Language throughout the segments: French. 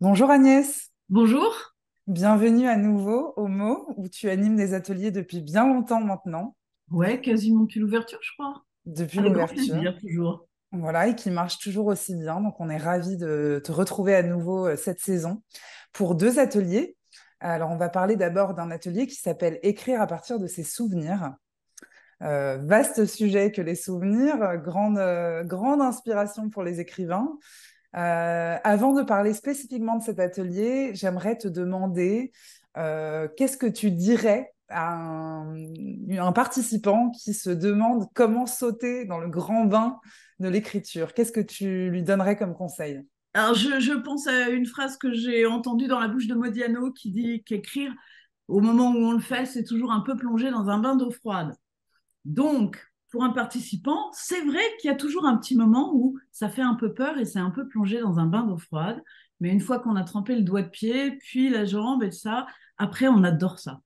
Bonjour Agnès, Bonjour. bienvenue à nouveau au MO où tu animes des ateliers depuis bien longtemps maintenant, Ouais, quasiment depuis l'ouverture, je crois. depuis Avec grand l'ouverture. plaisir, toujours. Voilà, et qui marche toujours aussi bien. Donc on est ravis de te retrouver à nouveau cette saison pour deux ateliers. Alors on va parler d'abord d'un atelier qui s'appelle Écrire à partir de ses souvenirs. Vaste sujet que les souvenirs, grande inspiration pour les écrivains. Avant de parler spécifiquement de cet atelier, j'aimerais te demander qu'est-ce que tu dirais à un participant qui se demande comment sauter dans le grand bain de l'écriture? Qu'est-ce que tu lui donnerais comme conseil? Alors, je pense à une phrase que j'ai entendue dans la bouche de Modiano qui dit qu'écrire, au moment où on le fait, c'est toujours un peu plongé dans un bain d'eau froide. Donc, pour un participant, c'est vrai qu'il y a toujours un petit moment où ça fait un peu peur et c'est un peu plongé dans un bain d'eau froide. Mais une fois qu'on a trempé le doigt de pied, puis la jambe et ça, après, on adore ça.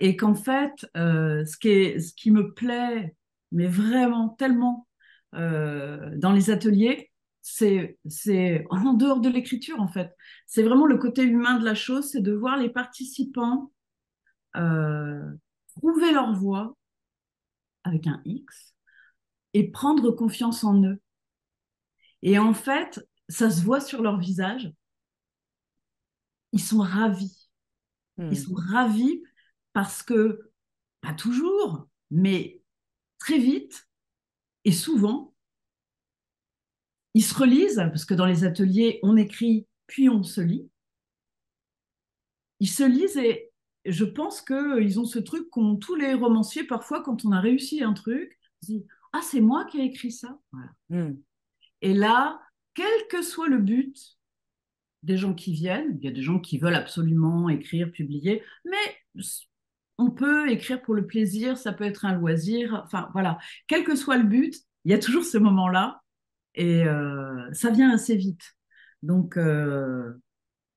Et qu'en fait, ce qui me plaît, mais vraiment tellement dans les ateliers, c'est en dehors de l'écriture, en fait. C'est vraiment le côté humain de la chose, c'est de voir les participants euh, trouver leur voix avec un X et prendre confiance en eux. Et en fait, ça se voit sur leur visage, ils sont ravis. Ils Hmm. sont ravis parce que, pas toujours, mais très vite, et souvent, ils se relisent, parce que dans les ateliers, on écrit, puis on se lit. Ils se lisent et je pense qu'ils ont ce truc qu'ont tous les romanciers, parfois, quand on a réussi un truc, on se dit, ah, c'est moi qui ai écrit ça. Voilà. Hmm. Et là, quel que soit le but des gens qui viennent, il y a des gens qui veulent absolument écrire, publier, mais on peut écrire pour le plaisir, ça peut être un loisir, enfin voilà, quel que soit le but, il y a toujours ce moment-là et ça vient assez vite. Donc,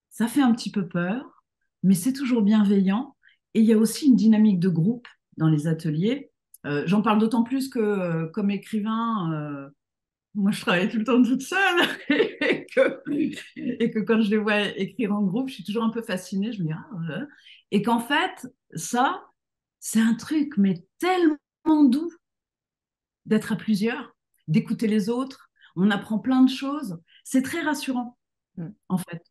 ça fait un petit peu peur, mais c'est toujours bienveillant. Et il y a aussi une dynamique de groupe dans les ateliers. J'en parle d'autant plus que, comme écrivain, moi, je travaille tout le temps toute seule et que quand je les vois écrire en groupe, je suis toujours un peu fascinée. Je me dis, ah, et qu'en fait, ça, c'est un truc, mais tellement doux d'être à plusieurs, d'écouter les autres. On apprend plein de choses. C'est très rassurant, Hmm. en fait.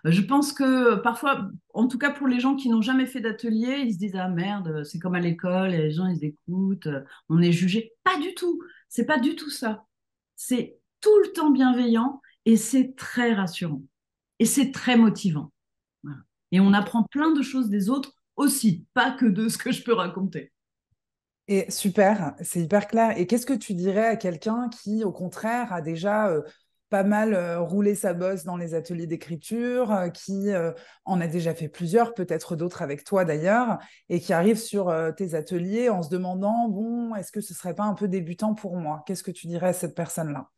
Je pense que parfois, en tout cas pour les gens qui n'ont jamais fait d'atelier, ils se disent ah merde, c'est comme à l'école, et les gens ils écoutent, on est jugé. Pas du tout. C'est pas du tout ça. C'est tout le temps bienveillant et c'est très rassurant et c'est très motivant. Voilà. Et on Ok. apprend plein de choses des autres aussi, pas que de ce que je peux raconter. Et super, c'est hyper clair. Et qu'est-ce que tu dirais à quelqu'un qui, au contraire, a déjà pas mal roulé sa bosse dans les ateliers d'écriture, qui en a déjà fait plusieurs, peut-être d'autres avec toi d'ailleurs, et qui arrive sur tes ateliers en se demandant, bon, est-ce que ce serait pas un peu débutant pour moi? Qu'est-ce que tu dirais à cette personne-là?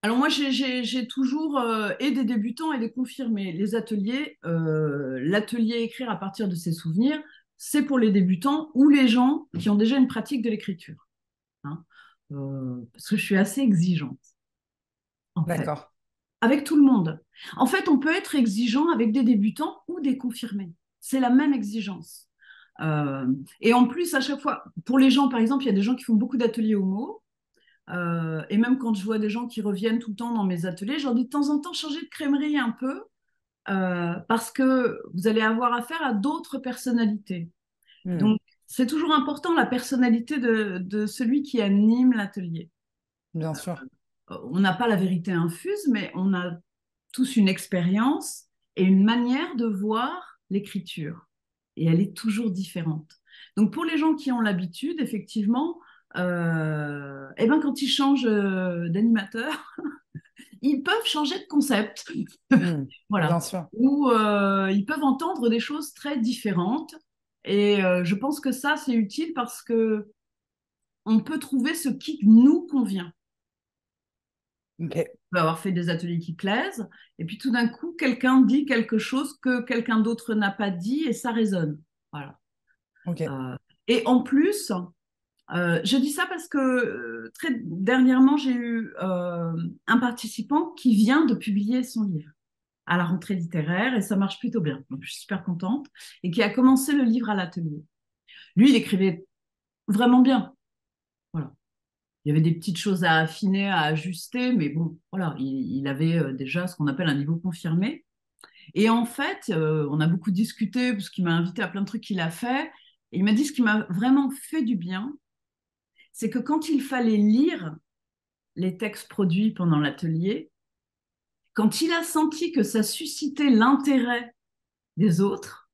Alors moi, j'ai toujours et des débutants et des confirmés. Les ateliers, l'atelier écrire à partir de ses souvenirs, c'est pour les débutants ou les gens qui ont déjà une pratique de l'écriture, hein. Parce que je suis assez exigeante, en fait, D'accord. avec tout le monde. En fait, on peut être exigeant avec des débutants ou des confirmés. C'est la même exigence. Euh, et en plus, à chaque fois, pour les gens, par exemple, il y a des gens qui font beaucoup d'ateliers homo. Et même quand je vois des gens qui reviennent tout le temps dans mes ateliers, je leur dis de temps en temps changer de crèmerie un peu parce que vous allez avoir affaire à d'autres personnalités. Hmm. Donc, c'est toujours important la personnalité de celui qui anime l'atelier. Bien sûr. On n'a pas la vérité infuse, mais on a tous une expérience et une manière de voir l'écriture. Et elle est toujours différente. Donc, pour les gens qui ont l'habitude, effectivement, eh ben, quand ils changent d'animateur, ils peuvent changer de concept. Hmm. Bien Voilà. sûr. Ou ils peuvent entendre des choses très différentes. Et je pense que ça, c'est utile parce que on peut trouver ce qui nous convient. Ok. On peut avoir fait des ateliers qui plaisent, et puis tout d'un coup, quelqu'un dit quelque chose que quelqu'un d'autre n'a pas dit, et ça résonne. Voilà. Ok. Euh, et en plus, je dis ça parce que très dernièrement, j'ai eu un participant qui vient de publier son livre. à la rentrée littéraire et ça marche plutôt bien. Donc, je suis super contente. Et qui a commencé le livre à l'atelier. Lui, il écrivait vraiment bien. Voilà. Il y avait des petites choses à affiner, à ajuster, mais bon, voilà, il avait déjà ce qu'on appelle un niveau confirmé. Et en fait, on a beaucoup discuté parce qu'il m'a invité à plein de trucs qu'il a fait. Et il m'a dit ce qui m'a vraiment fait du bien, c'est que quand il fallait lire les textes produits pendant l'atelier, quand il a senti que ça suscitait l'intérêt des autres,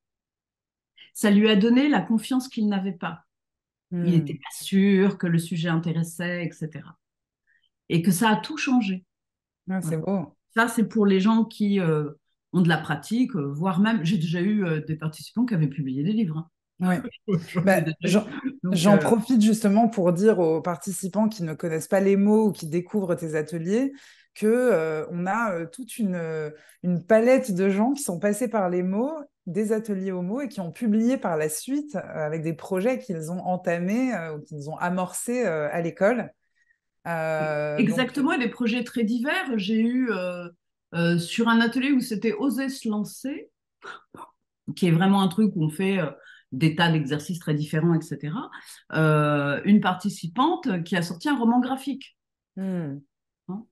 ça lui a donné la confiance qu'il n'avait pas. Il n'était Hmm. pas sûr que le sujet intéressait, etc. Et que ça a tout changé. Ah, c'est Voilà. beau. Ça, c'est pour les gens qui ont de la pratique, voire même, j'ai déjà eu des participants qui avaient publié des livres. Oui. J'en ai Bah, déjà eu. Donc, j'en profite justement pour dire aux participants qui ne connaissent pas les mots ou qui découvrent tes ateliers que, on a toute une palette de gens qui sont passés par les mots, des ateliers aux mots et qui ont publié par la suite avec des projets qu'ils ont entamés ou qu'ils ont amorcés à l'école. Donc, exactement, et des projets très divers. J'ai eu sur un atelier où c'était Oser se lancer, qui est vraiment un truc où on fait des tas d'exercices très différents, etc. Une participante qui a sorti un roman graphique, hmm, hein,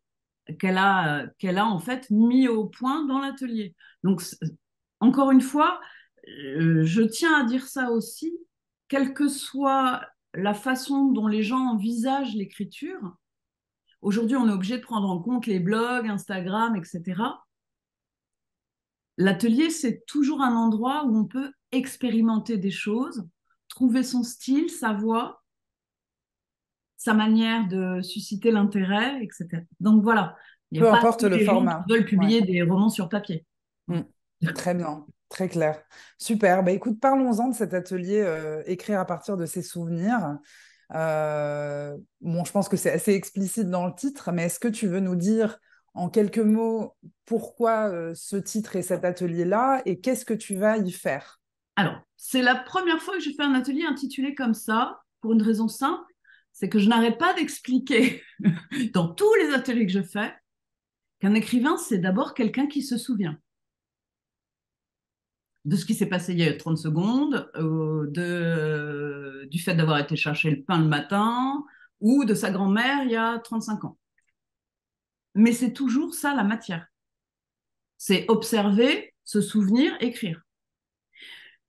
qu'elle a en fait mis au point dans l'atelier. Donc, encore une fois, je tiens à dire ça aussi, quelle que soit la façon dont les gens envisagent l'écriture, aujourd'hui on est obligé de prendre en compte les blogs, Instagram, etc. L'atelier, c'est toujours un endroit où on peut expérimenter des choses, trouver son style, sa voix, sa manière de susciter l'intérêt, etc. Donc voilà, il n'y a peu pas importe tous le les gens qui format. veulent Ouais. publier des romans sur papier. Hmm. Très bien, très clair. Super. Bah, écoute, parlons-en de cet atelier écrire à partir de ses souvenirs. Bon, je pense que c'est assez explicite dans le titre, mais est-ce que tu veux nous dire en quelques mots pourquoi ce titre et cet atelier-là et qu'est-ce que tu vas y faire? Alors, c'est la première fois que je fais un atelier intitulé comme ça, pour une raison simple, c'est que je n'arrête pas d'expliquer dans tous les ateliers que je fais qu'un écrivain, c'est d'abord quelqu'un qui se souvient de ce qui s'est passé il y a 30 secondes, du fait d'avoir été chercher le pain le matin ou de sa grand-mère il y a 35 ans. Mais c'est toujours ça la matière. C'est observer, se souvenir, écrire.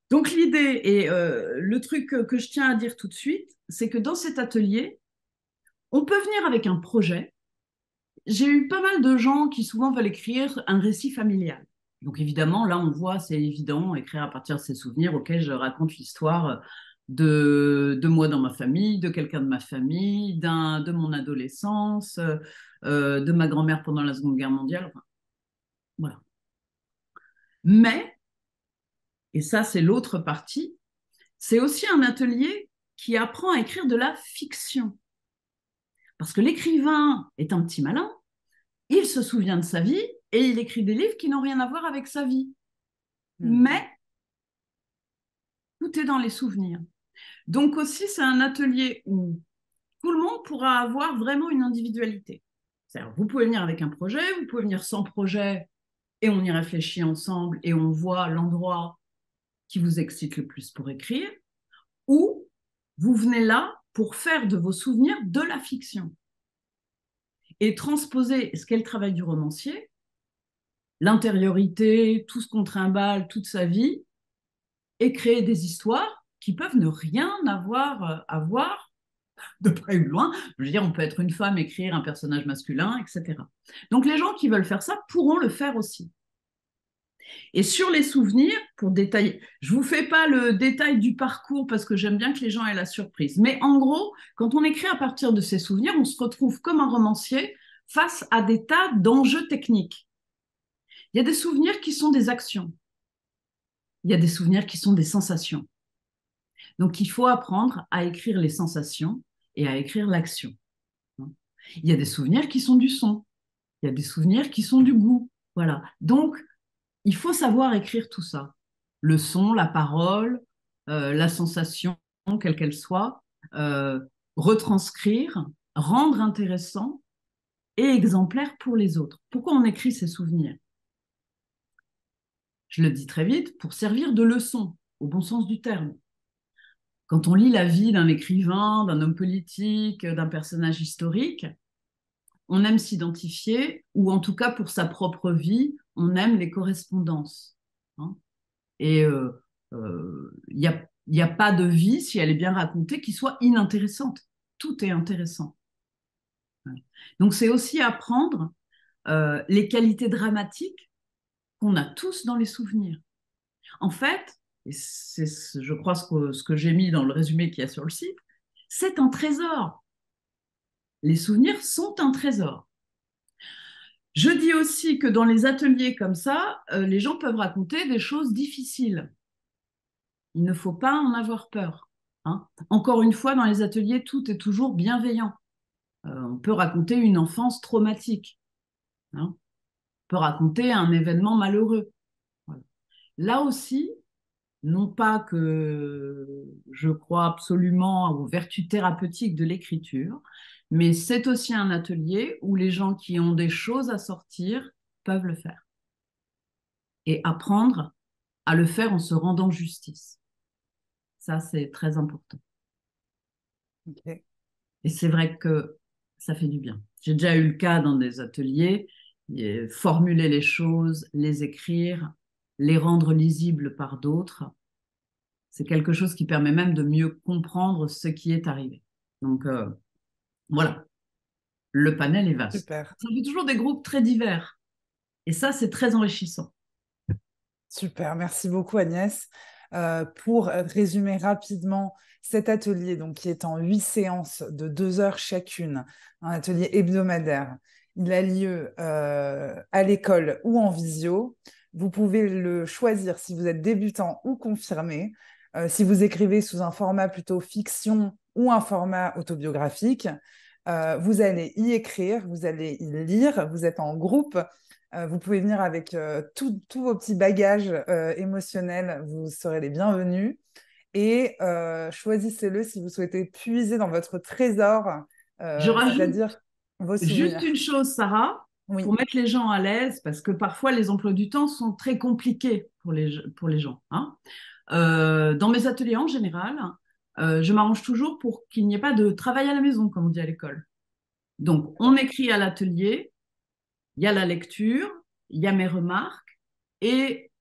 Donc l'idée et le truc que je tiens à dire tout de suite, c'est que dans cet atelier, on peut venir avec un projet. J'ai eu pas mal de gens qui souvent veulent écrire un récit familial. Donc évidemment, là, on voit, c'est évident, écrire à partir de ses souvenirs auxquels je raconte l'histoire de moi dans ma famille, de quelqu'un de ma famille, de mon adolescence, de ma grand-mère pendant la Seconde Guerre mondiale. Enfin, voilà. Mais, et ça c'est l'autre partie, c'est aussi un atelier qui apprend à écrire de la fiction. Parce que l'écrivain est un petit malin, il se souvient de sa vie et il écrit des livres qui n'ont rien à voir avec sa vie. Hmm. Mais tout est dans les souvenirs. Donc aussi, c'est un atelier où tout le monde pourra avoir vraiment une individualité. C'est-à-dire, vous pouvez venir avec un projet, vous pouvez venir sans projet et on y réfléchit ensemble et on voit l'endroit qui vous excite le plus pour écrire, ou vous venez là pour faire de vos souvenirs de la fiction et transposer ce qu'est le travail du romancier, l'intériorité, tout ce qu'on trimballe toute sa vie, et créer des histoires qui peuvent ne rien avoir à voir de près ou de loin. Je veux dire, on peut être une femme, écrire un personnage masculin, etc. Donc les gens qui veulent faire ça pourront le faire aussi. Et sur les souvenirs, pour détailler, je ne vous fais pas le détail du parcours parce que j'aime bien que les gens aient la surprise. Mais en gros, quand on écrit à partir de ses souvenirs, on se retrouve comme un romancier face à des tas d'enjeux techniques. Il y a des souvenirs qui sont des actions. Il y a des souvenirs qui sont des sensations. Donc, il faut apprendre à écrire les sensations et à écrire l'action. Il y a des souvenirs qui sont du son. Il y a des souvenirs qui sont du goût. Voilà. Donc, il faut savoir écrire tout ça. Le son, la parole, la sensation, quelle qu'elle soit, retranscrire, rendre intéressant et exemplaire pour les autres. Pourquoi on écrit ces souvenirs? je le dis très vite, pour servir de leçon, au bon sens du terme. Quand on lit la vie d'un écrivain, d'un homme politique, d'un personnage historique, on aime s'identifier, ou en tout cas pour sa propre vie, on aime les correspondances. Hein. Et il n'y a pas de vie, si elle est bien racontée, qui soit inintéressante. Tout est intéressant. Donc c'est aussi apprendre les qualités dramatiques qu'on a tous dans les souvenirs. En fait, et c'est je crois ce que j'ai mis dans le résumé qu'il y a sur le site, c'est un trésor. Les souvenirs sont un trésor. Je dis aussi que dans les ateliers comme ça, les gens peuvent raconter des choses difficiles. Il ne faut pas en avoir peur. Hein. Encore une fois, dans les ateliers, tout est toujours bienveillant. On peut raconter une enfance traumatique. Hein. On peut raconter un événement malheureux. Voilà. Là aussi, non pas que je crois absolument aux vertus thérapeutiques de l'écriture, mais c'est aussi un atelier où les gens qui ont des choses à sortir peuvent le faire et apprendre à le faire en se rendant justice. Ça, c'est très important. Ok. Et c'est vrai que ça fait du bien. J'ai déjà eu le cas dans des ateliers, formuler les choses, les écrire, les rendre lisibles par d'autres. C'est quelque chose qui permet même de mieux comprendre ce qui est arrivé. Donc, voilà, le panel est vaste. Super. Ça fait toujours des groupes très divers. Et ça, c'est très enrichissant. Super, merci beaucoup Agnès. Pour résumer rapidement cet atelier, donc, qui est en 8 séances de 2 heures chacune, un atelier hebdomadaire, il a lieu à l'école ou en visio. Vous pouvez le choisir si vous êtes débutant ou confirmé, si vous écrivez sous un format plutôt fiction ou un format autobiographique. Vous allez y écrire, vous allez y lire, vous êtes en groupe. Vous pouvez venir avec tous vos petits bagages émotionnels, vous serez les bienvenus. Et choisissez-le si vous souhaitez puiser dans votre trésor, Je rajoute c'est-à-dire vos juste une souvenirs. chose, Sarah, Oui, pour mettre les gens à l'aise, parce que parfois les emplois du temps sont très compliqués pour les gens. Hein. Dans mes ateliers en général, je m'arrange toujours pour qu'il n'y ait pas de travail à la maison, comme on dit à l'école. Donc, on écrit à l'atelier, il y a la lecture, il y a mes remarques, et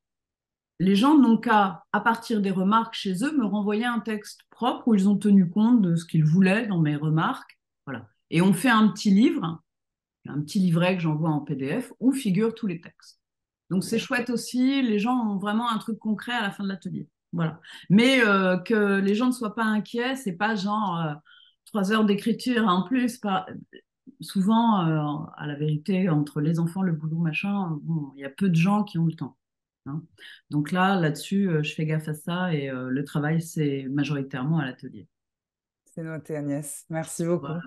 les gens n'ont qu'à, à partir des remarques chez eux, me renvoyer un texte propre où ils ont tenu compte de ce qu'ils voulaient dans mes remarques. Voilà. Et on fait un petit livret que j'envoie en PDF où figurent tous les textes. Donc c'est chouette aussi, les gens ont vraiment un truc concret à la fin de l'atelier. Voilà. Mais que les gens ne soient pas inquiets, c'est pas genre 3 heures d'écriture en plus. Souvent, à la vérité, entre les enfants, le boulot, machin, bon, il y a peu de gens qui ont le temps. Hein. Donc là-dessus, je fais gaffe à ça et le travail, c'est majoritairement à l'atelier. c'est noté Agnès. Merci beaucoup. Voilà.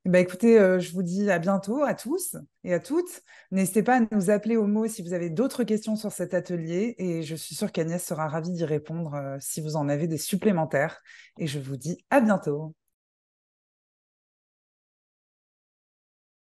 Eh ben, écoutez, je vous dis à bientôt à tous et à toutes. N'hésitez pas à nous appeler au mot si vous avez d'autres questions sur cet atelier et je suis sûre qu'Agnès sera ravie d'y répondre si vous en avez des supplémentaires. Et je vous dis à bientôt.